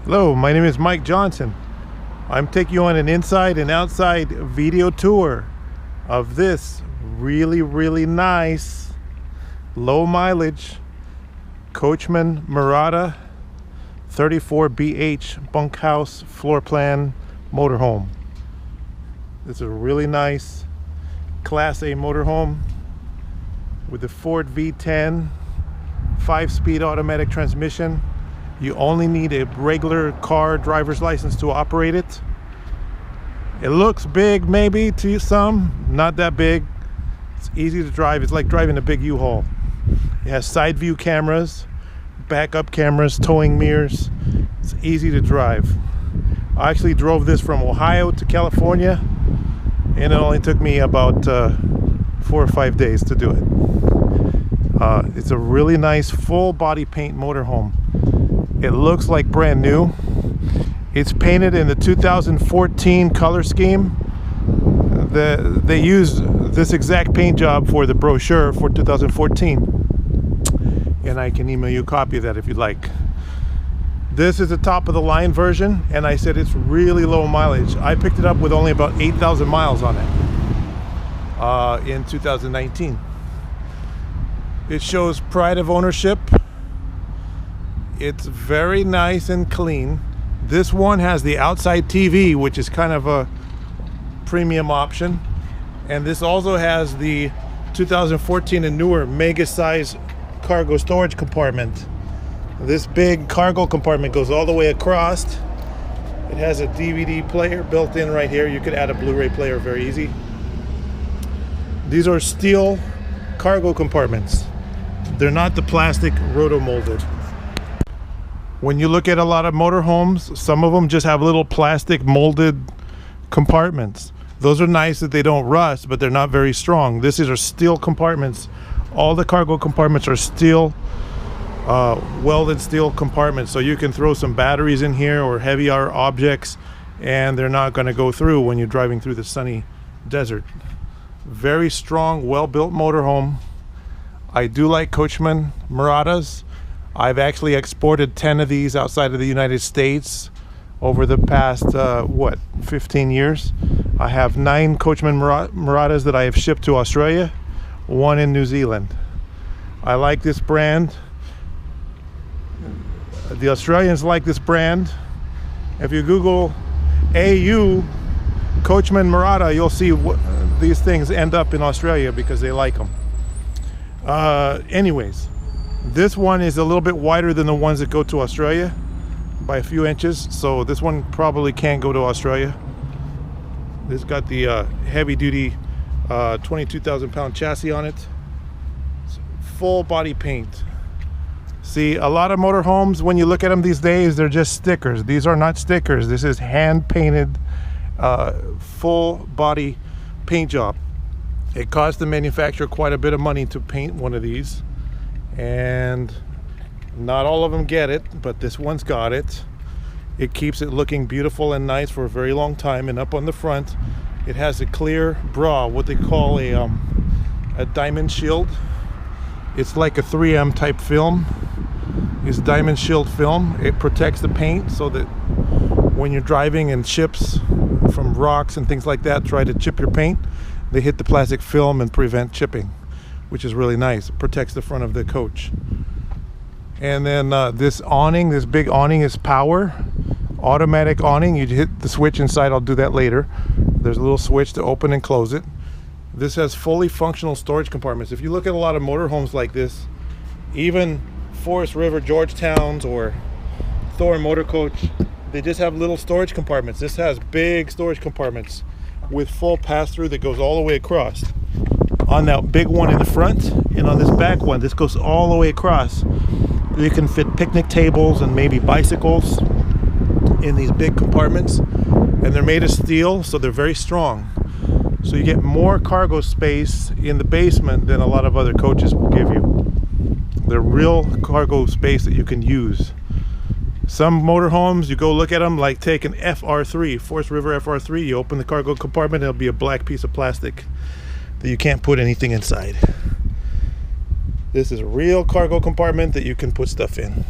Hello, my name is Mike Johnson. I'm taking you on an inside and outside video tour of this really nice, low mileage Coachmen Mirada 34BH bunkhouse floor plan motorhome. This is a really nice Class A motorhome with the Ford V10 5-speed automatic transmission. You only need a regular car driver's license to operate it. It looks big maybe to some, not that big. It's easy to drive. It's like driving a big U-Haul. It has side view cameras, backup cameras, towing mirrors. It's easy to drive. I actually drove this from Ohio to California, and it only took me about 4 or 5 days to do it. It's a really nice full body paint motorhome. It looks like brand new. It's painted in the 2014 color scheme. They used this exact paint job for the brochure for 2014. And I can email you a copy of that if you'd like. This is the top of the line version, and I said it's really low mileage. I picked it up with only about 8,000 miles on it in 2019. It shows pride of ownership. It's very nice and clean. This one has the outside TV, which is kind of a premium option. And this also has the 2014 and newer mega size cargo storage compartment. This big cargo compartment goes all the way across. It has a DVD player built in right here. You could add a Blu-ray player very easy. These are steel cargo compartments. They're not the plastic roto-molded. When you look at a lot of motorhomes, some of them just have little plastic molded compartments. Those are nice that they don't rust, but they're not very strong. These are steel compartments. All the cargo compartments are steel, welded steel compartments, so you can throw some batteries in here or heavier objects, and they're not going to go through when you're driving through the sunny desert. Very strong, well-built motorhome. I do like Coachmen Miradas. I've actually exported 10 of these outside of the United States over the past 15 years. I have 9 Coachmen Miradas that I have shipped to Australia, 1 in New Zealand. I like this brand. The Australians like this brand. If you Google AU Coachmen Mirada, you'll see these things end up in Australia because they like them. Anyways, this one is a little bit wider than the ones that go to Australia by a few inches, so this one probably can't go to Australia. This got the heavy-duty 22,000-pound chassis on it. It's full body paint. See, a lot of motorhomes, when you look at them these days, they're just stickers. These are not stickers. This is hand-painted, full body paint job. It costs the manufacturer quite a bit of money to paint one of these, and not all of them get it, but this one's got it. It keeps it looking beautiful and nice for a very long time. And up on the front, it has a clear bra, what they call a diamond shield. It's like a 3M type film. It's diamond shield film. It protects the paint so that when you're driving and chips from rocks and things like that try to chip your paint, they hit the plastic film and prevent chipping, which is really nice. It protects the front of the coach. And then this awning, this big awning, is power. Automatic awning. You hit the switch inside. I'll do that later. There's a little switch to open and close it. This has fully functional storage compartments. If you look at a lot of motorhomes like this, even Forest River Georgetowns or Thor Motor Coach, they just have little storage compartments. This has big storage compartments with full pass-through that goes all the way across. On that big one in the front and on this back one, this goes all the way across. You can fit picnic tables and maybe bicycles in these big compartments, and they're made of steel, so they're very strong. So you get more cargo space in the basement than a lot of other coaches will give you. They're real cargo space that you can use. Some motorhomes, you go look at them, like take an FR3, Forest River FR3, you open the cargo compartment, it'll be a black piece of plastic that you can't put anything inside. This is a real cargo compartment that you can put stuff in.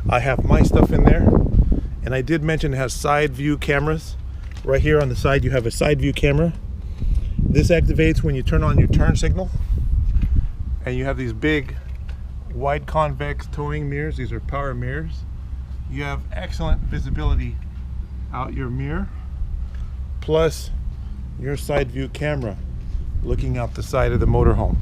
I have my stuff in there, And I did mention it has side view cameras. Right here on the side you have a side view camera. This activates when you turn on your turn signal. And you have these big wide convex towing mirrors. These are power mirrors. You have excellent visibility out your mirror, plus your side view camera looking out the side of the motorhome.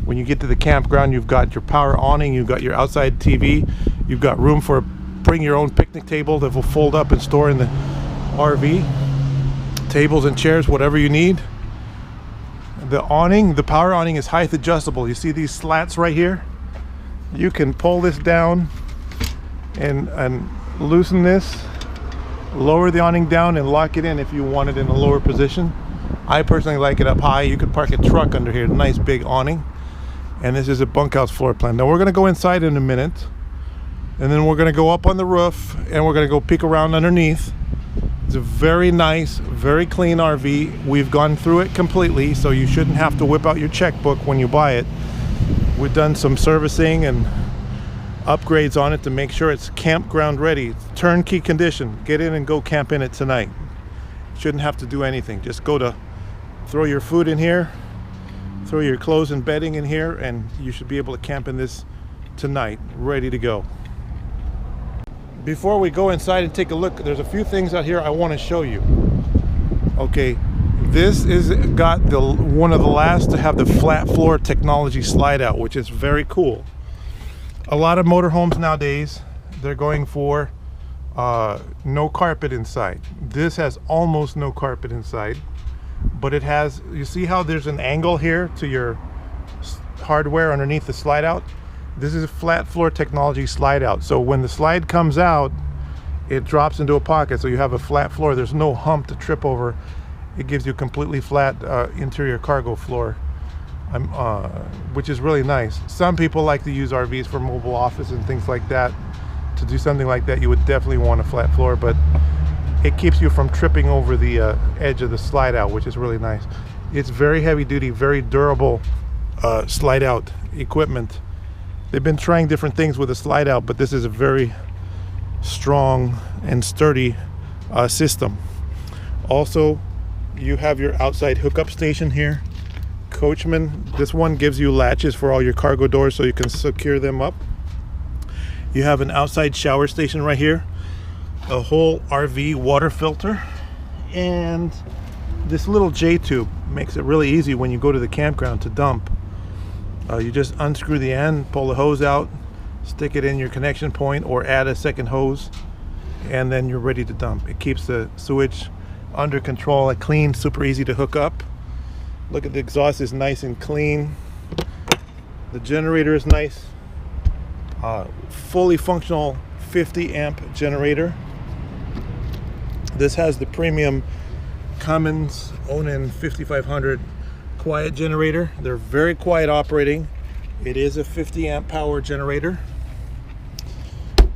When you get to the campground, you've got your power awning, you've got your outside TV, you've got room for bring your own picnic table that will fold up and store in the RV, tables and chairs, whatever you need. The awning, the power awning, is height adjustable. You see these slats right here? You can pull this down and loosen this, lower the awning down and lock it in if you want it in a lower position. I personally like it up high. You could park a truck under here, nice big awning. And this is a bunkhouse floor plan. Now we're gonna go inside in a minute, and then we're gonna go up on the roof and we're gonna go peek around underneath. It's a very nice, very clean RV. We've gone through it completely, so you shouldn't have to whip out your checkbook when you buy it. We've done some servicing and upgrades on it to make sure it's campground ready. It's turnkey condition. Get in and go camp in it tonight. Shouldn't have to do anything. Just go to throw your food in here, throw your clothes and bedding in here, and you should be able to camp in this tonight, ready to go. Before we go inside and take a look, there's a few things out here I want to show you. Okay, this is got one of the last to have the flat floor technology slide out, which is very cool. A lot of motorhomes nowadays, they're going for no carpet inside. This has almost no carpet inside, but it has, you see how there's an angle here to your hardware underneath the slide out? This is a flat floor technology slide out. So when the slide comes out, it drops into a pocket. So you have a flat floor. There's no hump to trip over. It gives you a completely flat interior cargo floor, which is really nice. Some people like to use RVs for mobile office and things like that. To do something like that, you would definitely want a flat floor, but it keeps you from tripping over the edge of the slide out, which is really nice. It's very heavy duty, very durable slide out equipment. They've been trying different things with the slide out, but this is a very strong and sturdy system. Also, you have your outside hookup station here. Coachmen, this one gives you latches for all your cargo doors so you can secure them up. You have an outside shower station right here, a whole RV water filter, and this little J-tube makes it really easy when you go to the campground to dump. You just unscrew the end, pull the hose out, stick it in your connection point, or add a second hose, and then you're ready to dump. It keeps the sewage under control, clean, super easy to hook up. Look at the exhaust, is nice and clean. The generator is nice. Fully functional 50 amp generator. This has the premium Cummins Awning 5500 quiet generator. They're very quiet operating. It is a 50 amp power generator.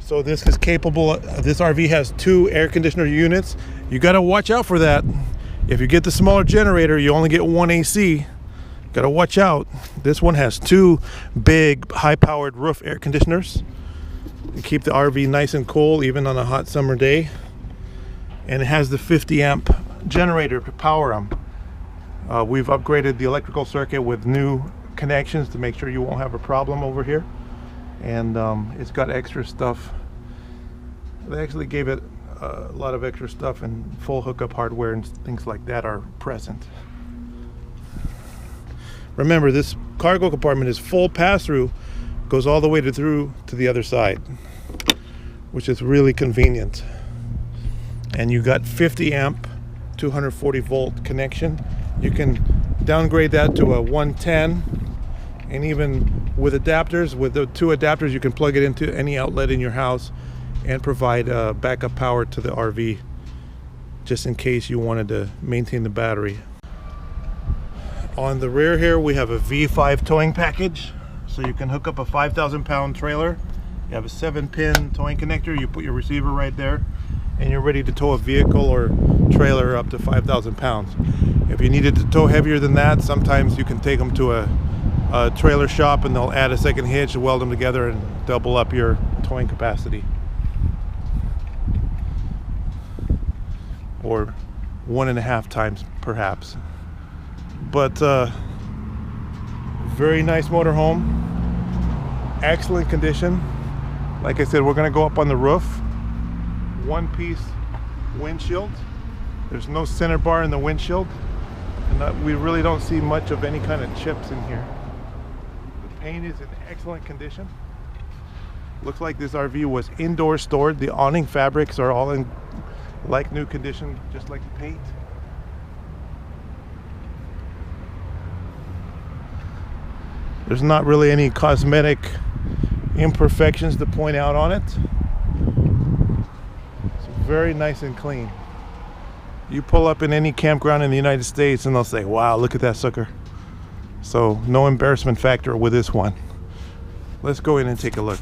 So this is capable, this RV has 2 air conditioner units. You got to watch out for that. If you get the smaller generator, you only get 1 AC. Got to watch out. This one has 2 big high-powered roof air conditioners to keep the RV nice and cool even on a hot summer day. And it has the 50 amp generator to power them. We've upgraded the electrical circuit with new connections to make sure you won't have a problem over here. And it's got extra stuff. They actually gave it a lot of extra stuff, and full hookup hardware and things like that are present. Remember, this cargo compartment is full pass-through, goes all the way through to the other side, which is really convenient. And you got 50 amp 240 volt connection. You can downgrade that to a 110, and even with adapters, with the 2 adapters, you can plug it into any outlet in your house and provide backup power to the RV just in case you wanted to maintain the battery. On the rear here we have a V5 towing package, so you can hook up a 5,000 pound trailer. You have a 7-pin towing connector, you put your receiver right there, and you're ready to tow a vehicle or trailer up to 5,000 pounds. If you needed to tow heavier than that, sometimes you can take them to a trailer shop and they'll add a second hitch, weld them together, and double up your towing capacity. or 1.5 times perhaps. But very nice motorhome, excellent condition. Like I said, we're gonna go up on the roof. One-piece windshield. There's no center bar in the windshield, and we really don't see much of any kind of chips in here. The paint is in excellent condition. Looks like this RV was indoor stored. The awning fabrics are all in like new condition, just like the paint. There's not really any cosmetic imperfections to point out on it. It's very nice and clean. You pull up in any campground in the United States and they'll say, wow, look at that sucker. So no embarrassment factor with this one. Let's go in and take a look.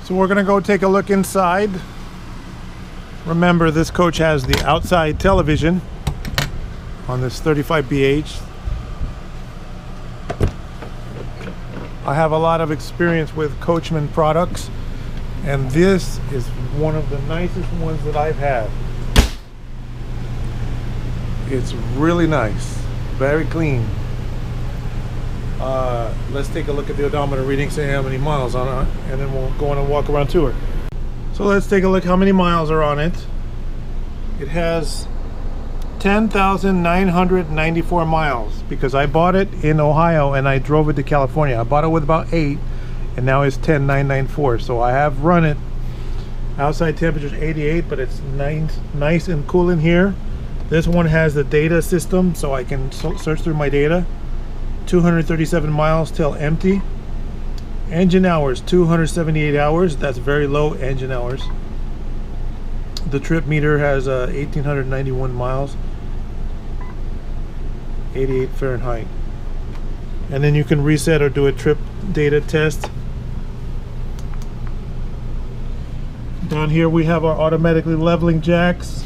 So we're gonna go take a look inside. Remember, this coach has the outside television on this 35BH. I have a lot of experience with Coachmen products, and this is one of the nicest ones that I've had. It's really nice, very clean. Let's take a look at the odometer reading, say how many miles on it, and then we'll go on a walk around tour. So let's take a look how many miles are on it. It has 10,994 miles because I bought it in Ohio and I drove it to California. I bought it with about 8 and now it's 10,994. So I have run it. Outside temperature is 88, but it's nice and cool in here. This one has the data system, so I can search through my data. 237 miles till empty. Engine hours, 278 hours. That's very low engine hours. The trip meter has 1,891 miles. 88 Fahrenheit. And then you can reset or do a trip data test. Down here we have our automatically leveling jacks.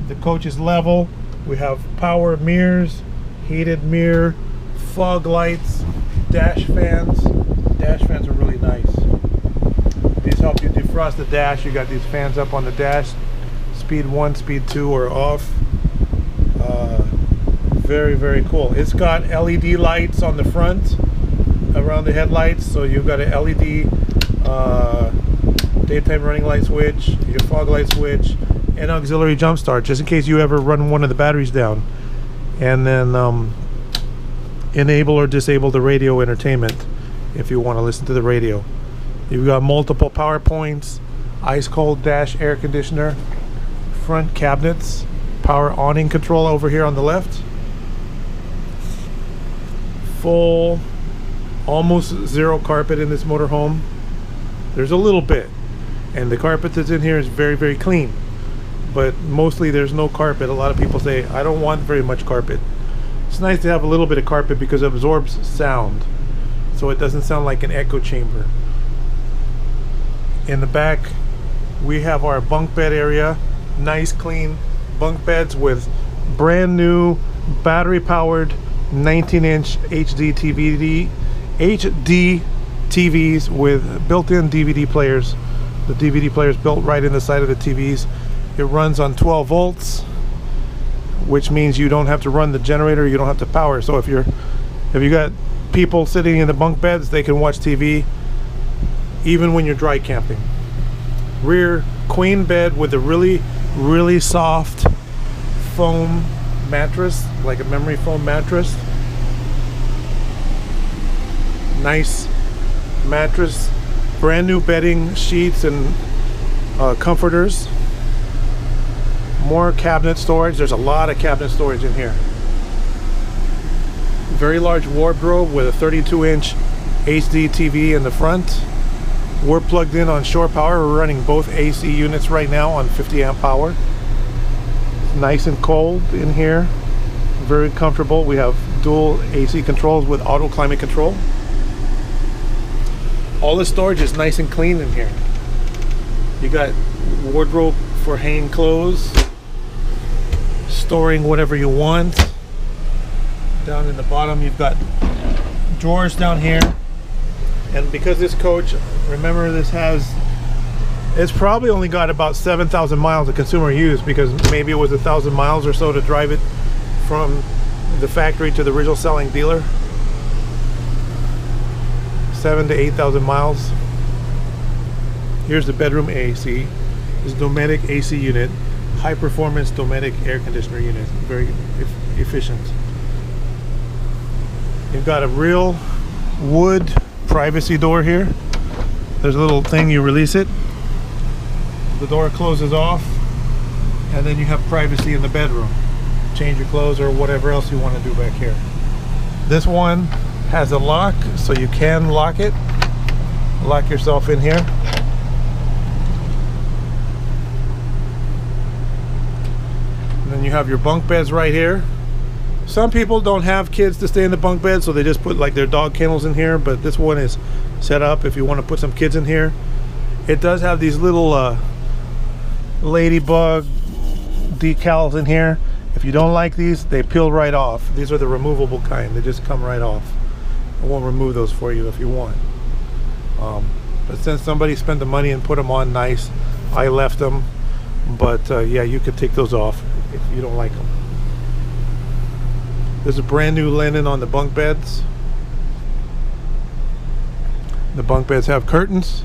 The coach is level. We have power mirrors, heated mirror, fog lights, dash fans. Dash fans are really nice. These help you defrost the dash. You got these fans up on the dash. Speed 1, speed 2 are off. Very, very cool. It's got LED lights on the front around the headlights. So you've got an LED daytime running light switch, your fog light switch, and auxiliary jump start, just in case you ever run one of the batteries down. And then enable or disable the radio entertainment if you want to listen to the radio. You've got multiple power points, ice cold dash air conditioner, front cabinets, power awning control over here on the left. Full, almost zero carpet in this motorhome. There's a little bit, and the carpet that's in here is very, very clean, but mostly there's no carpet. A lot of people say, I don't want very much carpet. It's nice to have a little bit of carpet because it absorbs sound, so it doesn't sound like an echo chamber. In the back we have our bunk bed area. Nice clean bunk beds with brand new battery powered 19-inch HD TVs with built-in DVD players. The DVD players built right in the side of the TVs. It runs on 12 volts, which means you don't have to run the generator, you don't have to power. So if you got people sitting in the bunk beds, they can watch TV even when you're dry camping. Rear queen bed with a really, really soft foam mattress, like a memory foam mattress. Nice mattress, brand new bedding, sheets, and comforters. More cabinet storage. There's a lot of cabinet storage in here. Very large wardrobe with a 32-inch HD TV in the front. We're plugged in on shore power. We're running both AC units right now on 50 amp power. Nice and cold in here. Very comfortable. We have dual AC controls with auto climate control. All the storage is nice and clean in here. You got wardrobe for hanging clothes, storing whatever you want. Down in the bottom you've got drawers down here. And because this coach, remember, this has It's probably only got about 7,000 miles of consumer use, because maybe it was 1,000 miles or so to drive it from the factory to the original selling dealer. 7,000 to 8,000 miles. Here's the bedroom AC. This is Dometic AC unit, high performance Dometic air conditioner unit, very efficient. You've got a real wood privacy door here. There's a little thing, you release it, the door closes off, and then you have privacy in the bedroom. Change your clothes or whatever else you want to do back here. This one has a lock, so you can lock it, lock yourself in here. And then you have your bunk beds right here. Some people don't have kids to stay in the bunk bed, so they just put like their dog kennels in here, but this one is set up if you want to put some kids in here. It does have these little ladybug decals in here. If you don't like these, they peel right off. These are the removable kind. They just come right off. I won't remove those for you if you want. But since somebody spent the money and put them on nice, I left them. But yeah, you could take those off if you don't like them. There's a brand new linen on the bunk beds. The bunk beds have curtains,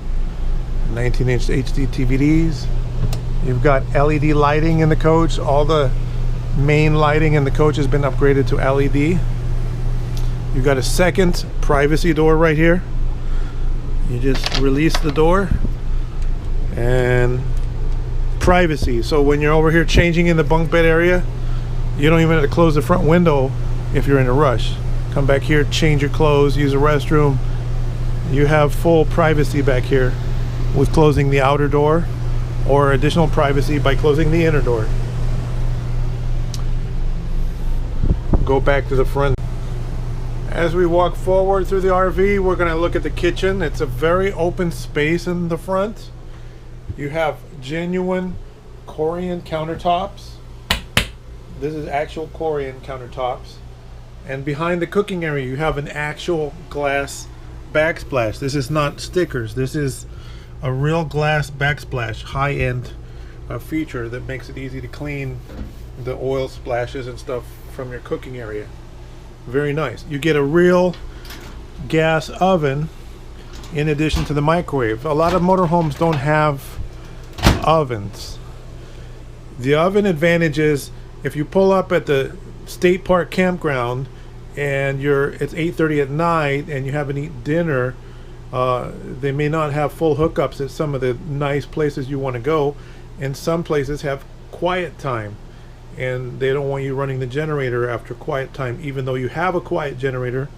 19-inch HD TVDs. You've got LED lighting in the coach. All the main lighting in the coach has been upgraded to LED. You've got a second privacy door right here. You just release the door and privacy. So when you're over here changing in the bunk bed area, you don't even have to close the front window if you're in a rush. Come back here, change your clothes, use a restroom. You have full privacy back here with closing the outer door, or additional privacy by closing the inner door. Go back to the front. As we walk forward through the RV, we're going to look at the kitchen. It's a very open space in the front. You have genuine Korean countertops. This is actual Korean countertops. And behind the cooking area, you have an actual glass backsplash. This is not stickers. This is a real glass backsplash, high-end feature that makes it easy to clean the oil splashes and stuff from your cooking area. Very nice. You get a real gas oven in addition to the microwave. A lot of motorhomes don't have ovens. The oven advantage is if you pull up at the state park campground and it's 8:30 at night and you haven't eaten dinner, they may not have full hookups at some of the nice places you want to go, and some places have quiet time and they don't want you running the generator after quiet time. Even though you have a quiet generator,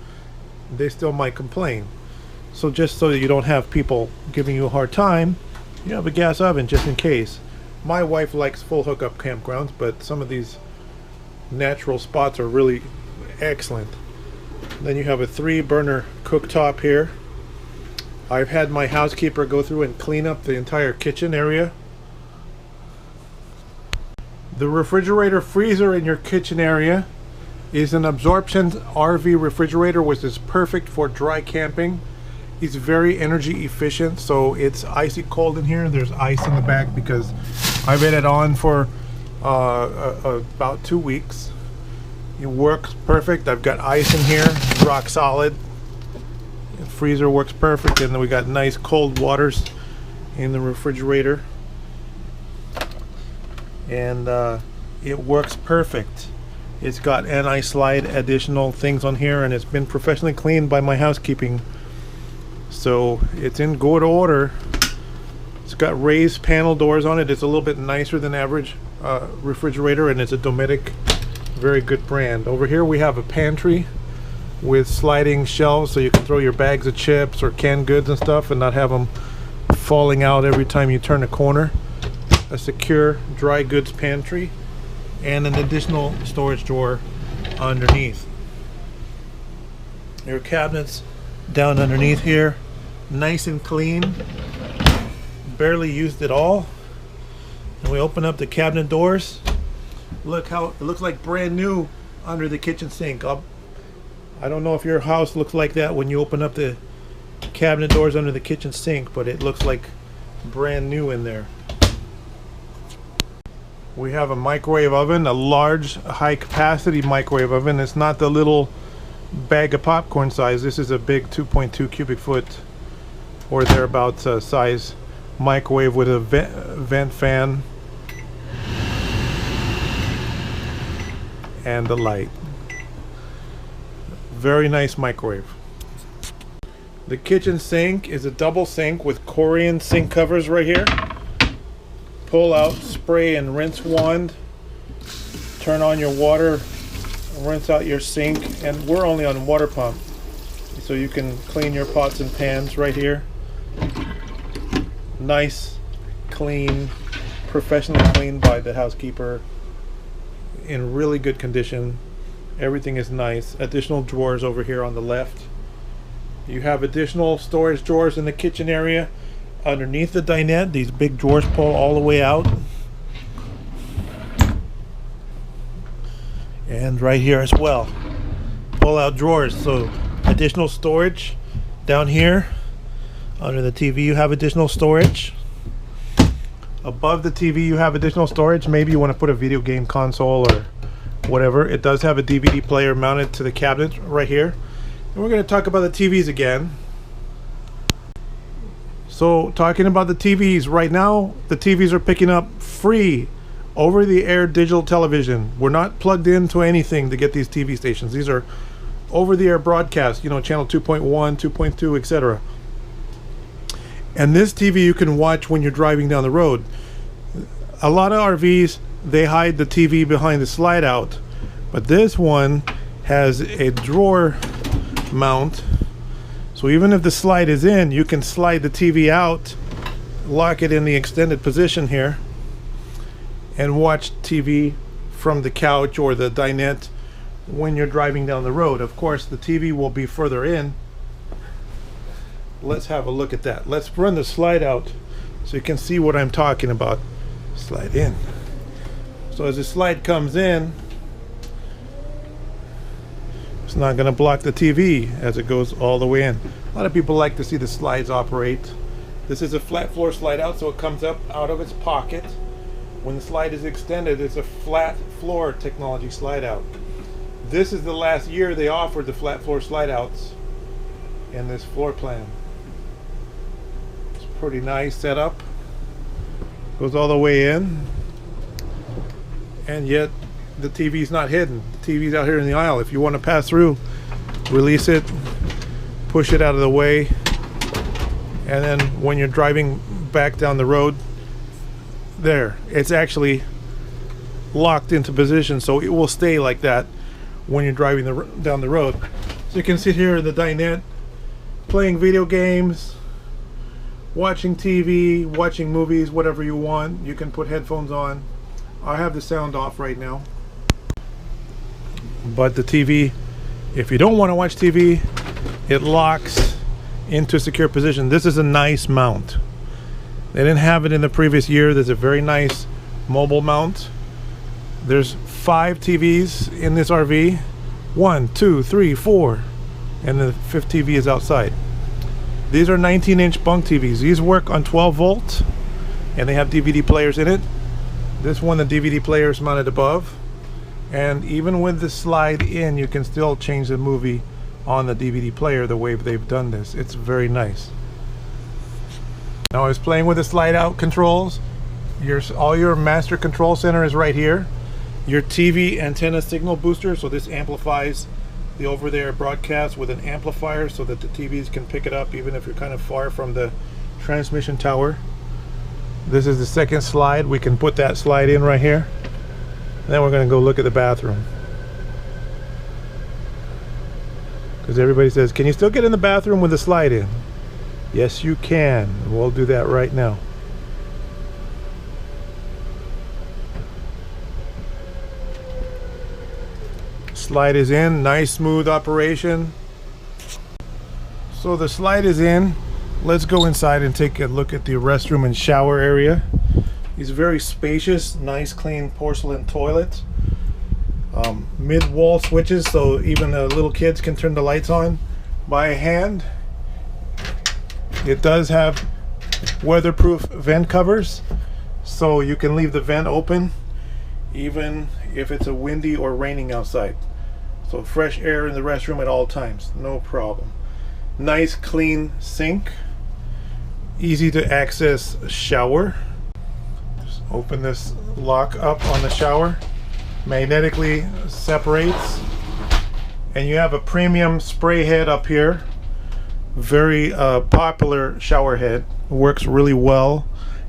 they still might complain. So just so that you don't have people giving you a hard time, you have a gas oven just in case. My wife likes full hookup campgrounds, but some of these natural spots are really excellent. Then you have a 3-burner cooktop here. I've had my housekeeper go through and clean up the entire kitchen area. The refrigerator freezer in your kitchen area is an absorption RV refrigerator, which is perfect for dry camping. It's very energy efficient, so it's icy cold in here. There's ice in the back because I've had it on for about 2 weeks. It works perfect. I've got ice in here, rock solid. The freezer works perfect, and then we got nice cold waters in the refrigerator, and it works perfect. It's got anti-slide additional things on here, and it's been professionally cleaned by my housekeeping, so it's in good order. It's got raised panel doors on it. It's a little bit nicer than average refrigerator, and it's a Dometic, very good brand. Over here we have a pantry with sliding shelves, so you can throw your bags of chips or canned goods and stuff and not have them falling out every time you turn a corner. A secure dry goods pantry and an additional storage drawer underneath. Your cabinets down underneath here, nice and clean, barely used at all. And we open up the cabinet doors. Look how it looks like brand new under the kitchen sink. I don't know if your house looks like that when you open up the cabinet doors under the kitchen sink, but it looks like brand new in there. We have a microwave oven, a large high capacity microwave oven. It's not the little bag of popcorn size. This is a big 2.2 cubic foot or thereabouts size microwave with a vent fan and the light. Very nice microwave. The kitchen sink is a double sink with Korean sink covers right here. Pull out, spray and rinse wand. Turn on your water, rinse out your sink, and we're only on water pump, so you can clean your pots and pans right here. Nice, clean, professionally cleaned by the housekeeper, in really good condition. Everything is nice. Additional drawers over here on the left. You have additional storage drawers in the kitchen area. Underneath the dinette, these big drawers pull all the way out. And right here as well, pull out drawers, so additional storage. Down here under the TV you have additional storage. Above the TV you have additional storage. Maybe you want to put a video game console or whatever. It does have a DVD player mounted to the cabinet right here. And we're going to talk about the TVs again. So talking about the TVs, right now the TVs are picking up free over-the-air digital television. We're not plugged into anything to get these TV stations. These are over-the-air broadcasts, you know, channel 2.1, 2.2, etc. And this TV you can watch when you're driving down the road. A lot of RVs, they hide the TV behind the slide out, but this one has a drawer mount. So even if the slide is in, you can slide the TV out, lock it in the extended position here, and watch TV from the couch or the dinette when you're driving down the road. Of course, the TV will be further in. Let's have a look at that. Let's run the slide out so you can see what I'm talking about. Slide in. So as the slide comes in, it's not going to block the TV as it goes all the way in. A lot of people like to see the slides operate. This is a flat floor slide out, so it comes up out of its pocket. When the slide is extended, it's a flat floor technology slide out. This is the last year they offered the flat floor slide outs in this floor plan. It's pretty nice setup. Goes all the way in, and yet the TV's not hidden. The TV's out here in the aisle. If you want to pass through, release it, push it out of the way, and then when you're driving back down the road, there, it's actually locked into position, so it will stay like that when you're driving down the road. So you can sit here in the dinette playing video games, watching TV, watching movies, whatever you want. You can put headphones on. I have the sound off right now. But the TV, if you don't want to watch TV, it locks into a secure position. This is a nice mount. They didn't have it in the previous year. There's a very nice mobile mount. There's 5 TVs in this RV. 1, 2, 3, 4. And the 5th TV is outside. These are 19-inch bunk TVs. These work on 12 volts, and they have DVD players in it. This one, the DVD player is mounted above. And even with the slide in, you can still change the movie on the DVD player the way they've done this. It's very nice. Now I was playing with the slide out controls. All your master control center is right here. Your TV antenna signal booster, so this amplifies the over-the-air broadcast with an amplifier so that the TVs can pick it up even if you're kind of far from the transmission tower. This is the second slide. We can put that slide in right here. And then we're going to go look at the bathroom. Because everybody says, can you still get in the bathroom with the slide in? Yes, you can. We'll do that right now. Slide is in. Nice smooth operation. So the slide is in. Let's go inside and take a look at the restroom and shower area. These very spacious, nice clean porcelain toilets. Mid-wall switches, so even the little kids can turn the lights on by hand. It does have weatherproof vent covers, so you can leave the vent open even if it's a windy or raining outside. So fresh air in the restroom at all times, no problem. Nice clean sink, easy to access shower. Just open this lock up on the shower, magnetically separates, and you have a premium spray head up here. Very popular shower head, works really well,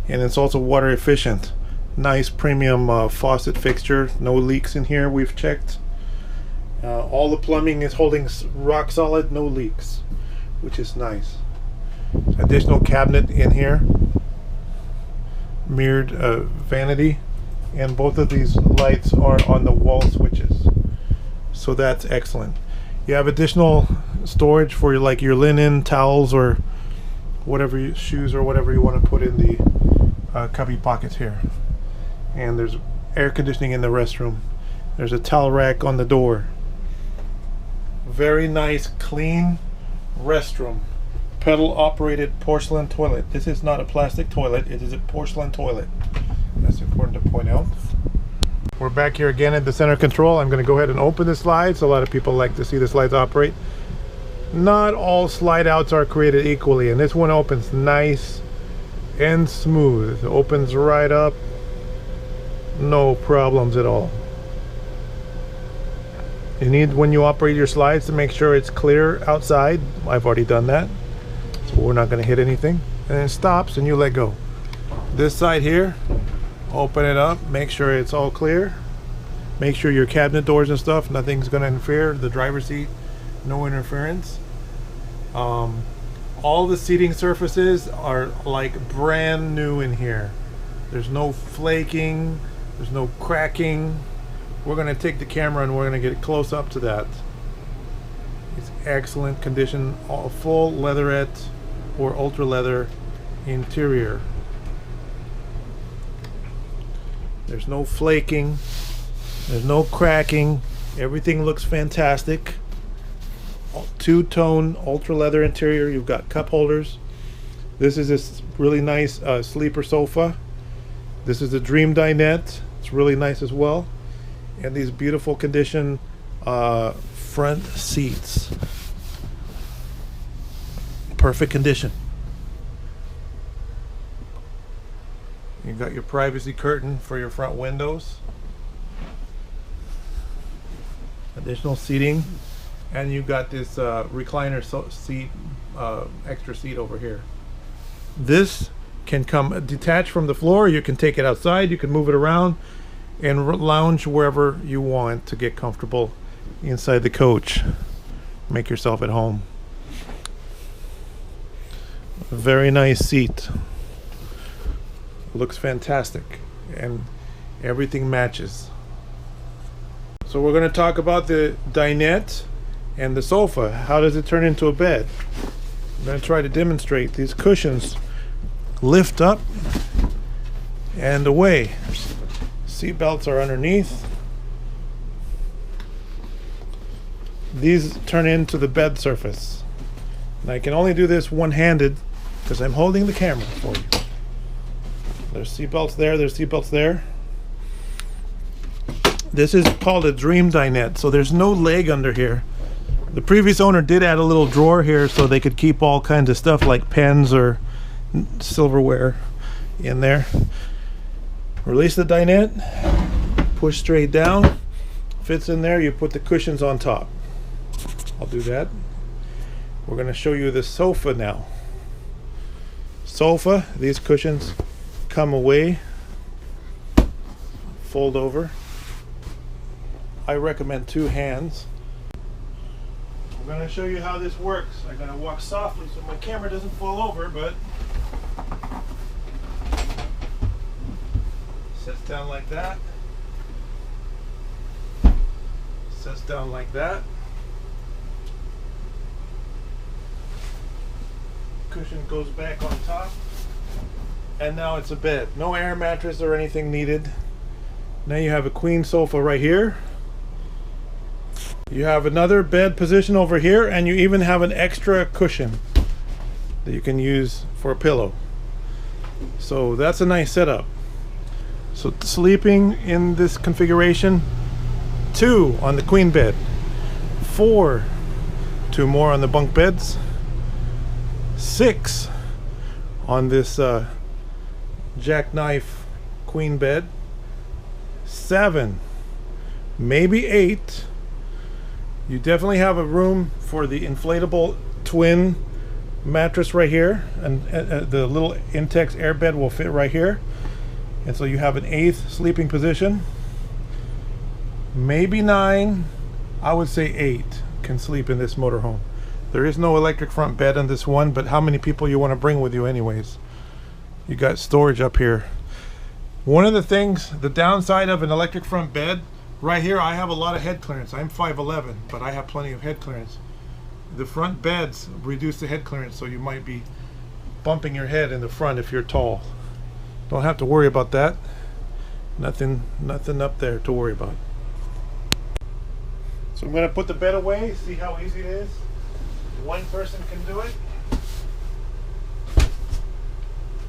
and it's also water efficient. Nice premium faucet fixture, no leaks in here, we've checked. All the plumbing is holding rock solid, no leaks, which is nice. Additional cabinet in here, mirrored vanity, and both of these lights are on the wall switches, so that's excellent. You have additional storage for your linen, towels, or whatever, shoes or whatever you want to put in the cubby pockets here. And there's air conditioning in the restroom. There's a towel rack on the door. Very nice, clean restroom. Pedal operated porcelain toilet. This is not a plastic toilet, it is a porcelain toilet. That's important to point out. We're back here again at the center control. I'm going to go ahead and open the slides. A lot of people like to see the slides operate. Not all slide outs are created equally, and this one opens nice and smooth. It opens right up, no problems at all. You need, when you operate your slides, to make sure it's clear outside. I've already done that, so we're not going to hit anything. And it stops and you let go. This side here, open it up, make sure it's all clear. Make sure your cabinet doors and stuff, nothing's going to interfere. The driver's seat, no interference. All the seating surfaces are like brand new in here. There's no flaking, there's no cracking. We're going to take the camera and we're going to get close up to that. It's excellent condition, all full leatherette or ultra leather interior. There's no flaking, there's no cracking, everything looks fantastic. Two-tone ultra leather interior. You've got cup holders. This is this really nice sleeper sofa. This is a Dream Dinette. It's really nice as well. And these beautiful condition front seats. Perfect condition. You've got your privacy curtain for your front windows. Additional seating. And you've got this recliner seat, extra seat over here. This can come detached from the floor. You can take it outside, you can move it around and lounge wherever you want to get comfortable inside the coach. Make yourself at home. Very nice seat. Looks fantastic and everything matches. So we're going to talk about the dinette and the sofa. How does it turn into a bed? I'm going to try to demonstrate. These cushions lift up and away. Seat belts are underneath. These turn into the bed surface. And I can only do this one-handed because I'm holding the camera for you. There's seat belts there, there's seat belts there. This is called a Dream Dinette, so there's no leg under here. The previous owner did add a little drawer here so they could keep all kinds of stuff like pens or silverware in there. Release the dinette, push straight down, fits in there, you put the cushions on top. I'll do that. We're going to show you the sofa now. Sofa, these cushions come away, fold over. I recommend two hands. I'm going to show you how this works. I'm going to walk softly so my camera doesn't fall over, but sets down like that. Sets down like that. Cushion goes back on top. And now it's a bed. No air mattress or anything needed. Now you have a queen sofa right here. You have another bed position over here, and you even have an extra cushion that you can use for a pillow. So that's a nice setup. So sleeping in this configuration, 2 on the queen bed, 4, 2 more on the bunk beds, 6 on this jackknife queen bed, 7, maybe 8. You definitely have a room for the inflatable twin mattress right here, and the little Intex air bed will fit right here, and so you have an 8th sleeping position. Maybe 9. I would say 8 can sleep in this motorhome. There is no electric front bed on this one, but how many people you want to bring with you anyways? You got storage up here. One of the things, the downside of an electric front bed, right here I have a lot of head clearance. I'm 5'11", but I have plenty of head clearance. The front beds reduce the head clearance, so you might be bumping your head in the front if you're tall. Don't have to worry about that. Nothing up there to worry about. So I'm going to put the bed away, see how easy it is. One person can do it.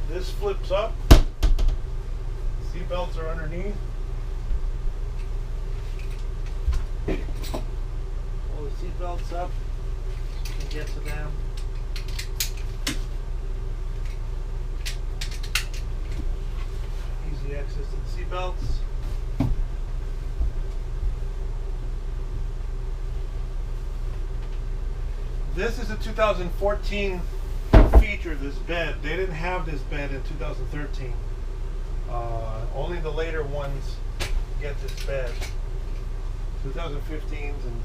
This flips up. Seat belts are underneath. Pull the seat belts up so you can get to them. Easy access to the seat belts. This is a 2014 feature, this bed. They didn't have this bed in 2013. Only the later ones get this bed. 2015s and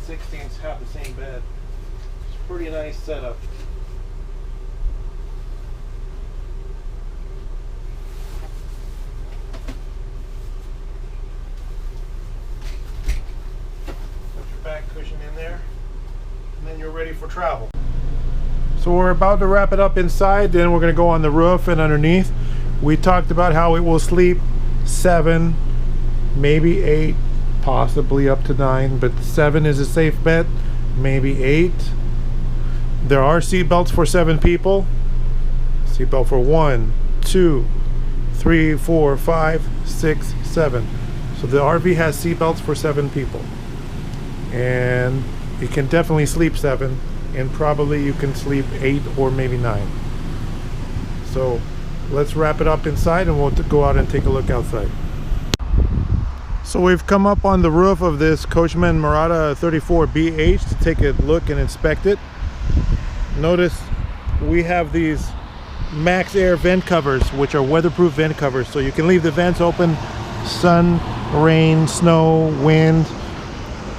16s have the same bed. It's a pretty nice setup. Put your back cushion in there, and then you're ready for travel. So we're about to wrap it up inside, then we're going to go on the roof and underneath. We talked about how it will sleep 7, maybe 8, possibly up to 9, but 7 is a safe bet, maybe 8. There are seat belts for 7 people. Seat belt for 1, 2, 3, 4, 5, 6, 7. So the RV has seat belts for 7 people, and you can definitely sleep 7, and probably you can sleep 8 or maybe 9. So let's wrap it up inside, and we'll go out and take a look outside. So we've come up on the roof of this Coachmen Mirada 34BH to take a look and inspect it. Notice we have these max air vent covers, which are weatherproof vent covers, so you can leave the vents open, sun, rain, snow, wind,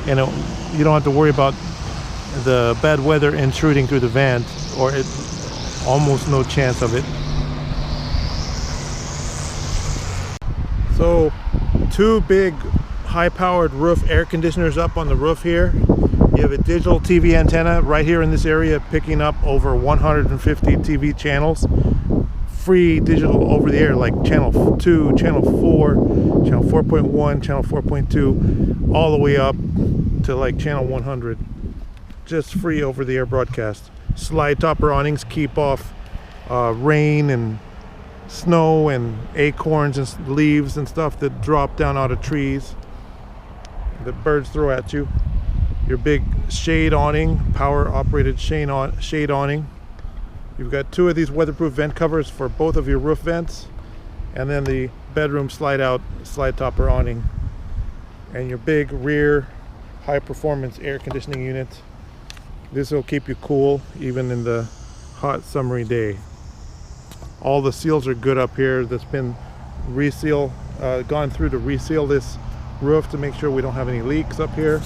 and you don't have to worry about the bad weather intruding through the vent, or almost no chance of it. So 2 big high-powered roof air conditioners up on the roof here. You have a digital TV antenna right here in this area picking up over 150 TV channels. Free digital over the air, like channel 2, channel 4, channel 4.1, channel 4.2, all the way up to like channel 100. Just free over the air broadcast. Slide topper awnings keep off rain and snow and acorns and leaves and stuff that drop down out of trees that birds throw at you. Your big shade awning, power operated shade awning. You've got 2 of these weatherproof vent covers for both of your roof vents, and then the bedroom slide topper awning, and your big rear high performance air conditioning unit. This will keep you cool even in the hot summery day. All the seals are good up here. That's been gone through to reseal this roof to make sure we don't have any leaks up here.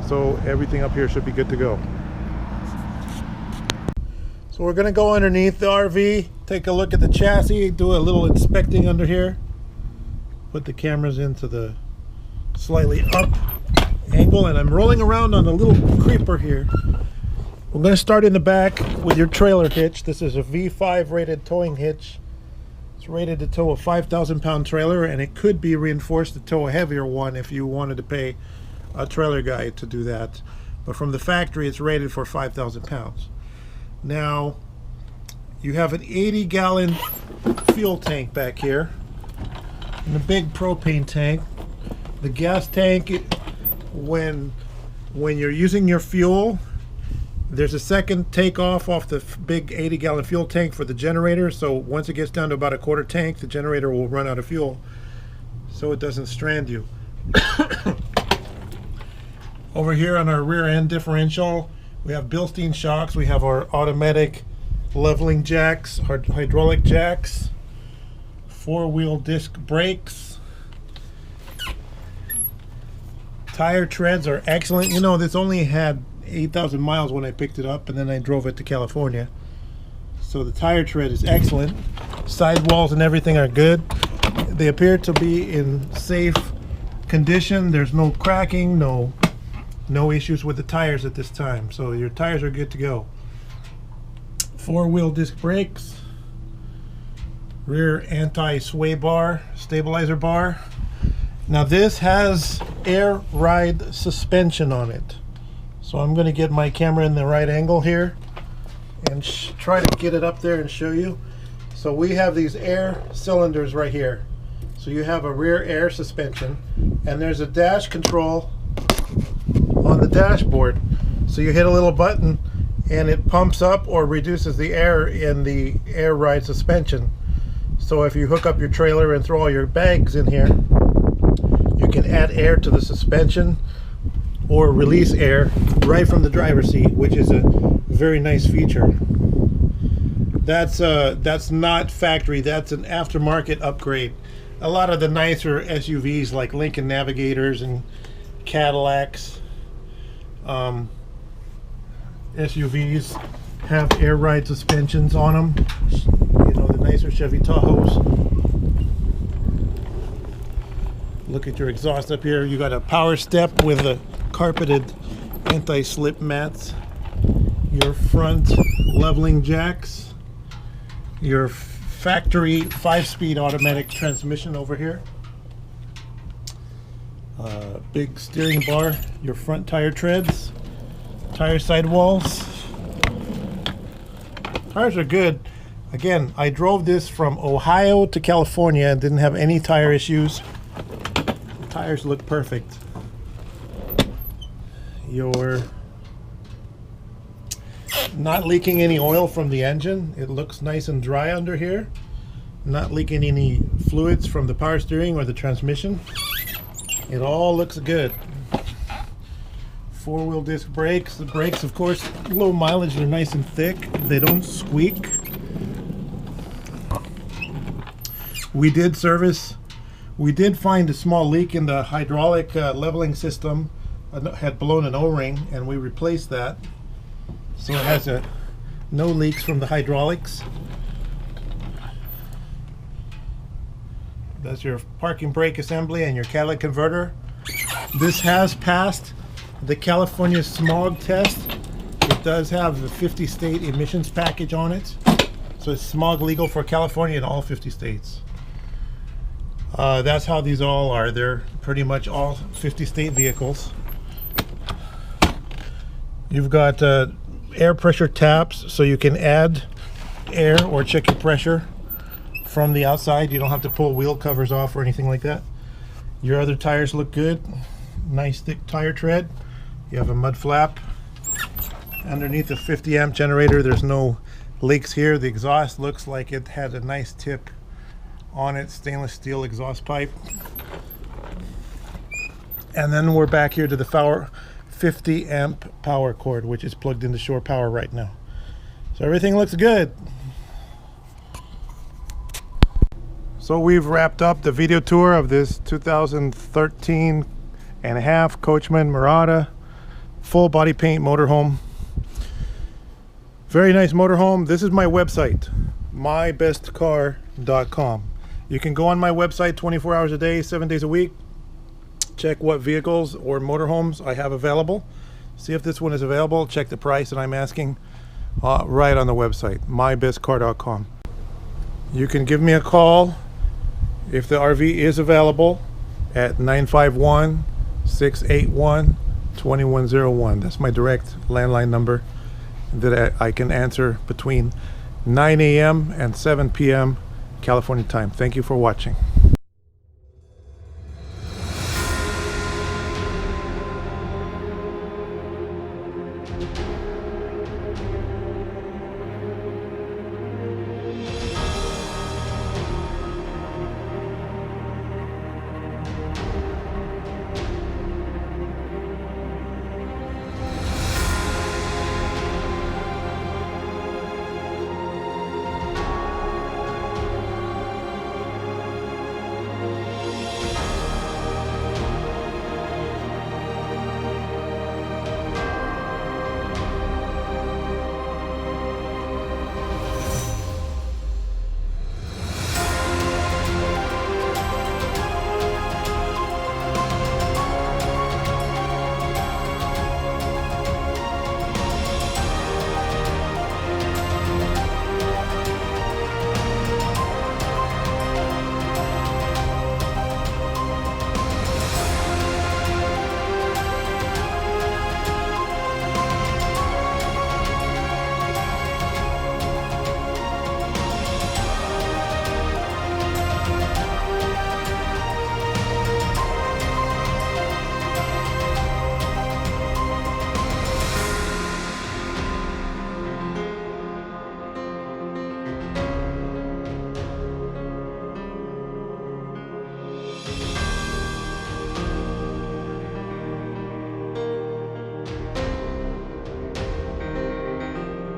So everything up here should be good to go. So we're gonna go underneath the RV, take a look at the chassis, do a little inspecting under here. Put the cameras into the slightly up angle, and I'm rolling around on a little creeper here. We're going to start in the back with your trailer hitch. This is a V5 rated towing hitch. It's rated to tow a 5,000-pound trailer, and it could be reinforced to tow a heavier one if you wanted to pay a trailer guy to do that. But from the factory, it's rated for 5,000 pounds. Now, You have an 80-gallon fuel tank back here, and a big propane tank. The gas tank, when you're using your fuel, there's a second takeoff off the big 80-gallon fuel tank for the generator. So once it gets down to about a quarter tank, the generator will run out of fuel, so it doesn't strand you. Over here on our rear end differential, we have Bilstein shocks. We have our automatic leveling jacks, our hydraulic jacks, 4-wheel disc brakes. Tire treads are excellent. You know, this only had 8,000 miles when I picked it up, and then I drove it to California. So the tire tread is excellent. Sidewalls and everything are good. They appear to be in safe condition. There's no cracking, no issues with the tires at this time. So your tires are good to go. 4-wheel disc brakes, rear anti-sway bar, stabilizer bar. Now this has air ride suspension on it. So I'm going to get my camera in the right angle here and try to get it up there and show you. So we have these air cylinders right here. So you have a rear air suspension, and there's a dash control on the dashboard. So you hit a little button and it pumps up or reduces the air in the air ride suspension. So if you hook up your trailer and throw all your bags in here, you can add air to the suspension or release air right from the driver's seat, which is a very nice feature. That's not factory, that's an aftermarket upgrade. A lot of the nicer SUVs like Lincoln Navigators and Cadillacs, SUVs have air ride suspensions on them. You know, the nicer Chevy Tahoes. Look at your exhaust up here. You got a power step with a carpeted anti-slip mats. Your front leveling jacks. Your factory 5-speed automatic transmission over here. Big steering bar. Your front tire treads. Tire sidewalls. Tires are good. Again, I drove this from Ohio to California and didn't have any tire issues. The tires look perfect. You're not leaking any oil from the engine. It looks nice and dry under here. Not leaking any fluids from the power steering or the transmission. It all looks good. 4-wheel disc brakes. The brakes, of course, low mileage. They're nice and thick. They don't squeak. We did find a small leak in the hydraulic leveling system. Had blown an O-ring, and we replaced that. So it has no leaks from the hydraulics. That's your parking brake assembly and your catalytic converter. This has passed the California smog test. It does have the 50-state emissions package on it. So it's smog legal for California and all 50 states. That's how these all are. They're pretty much all 50-state vehicles. You've got air pressure taps, so you can add air or check your pressure from the outside. You don't have to pull wheel covers off or anything like that. Your other tires look good. Nice thick tire tread. You have a mud flap. Underneath the 50 amp generator, there's no leaks here. The exhaust looks like it had a nice tip on it, stainless steel exhaust pipe. And then we're back here to the 50 amp power cord, which is plugged into shore power right now. So everything looks good. So we've wrapped up the video tour of this 2013 and a half Coachmen Mirada full body paint motorhome. Very nice motorhome. This is my website, mybestcar.com. You can go on my website 24 hours a day, 7 days a week. Check what vehicles or motorhomes I have available. See if this one is available. Check the price that I'm asking right on the website, mybestcar.com. You can give me a call if the RV is available at 951-681-2101. That's my direct landline number that I can answer between 9 a.m. and 7 p.m. California time. Thank you for watching.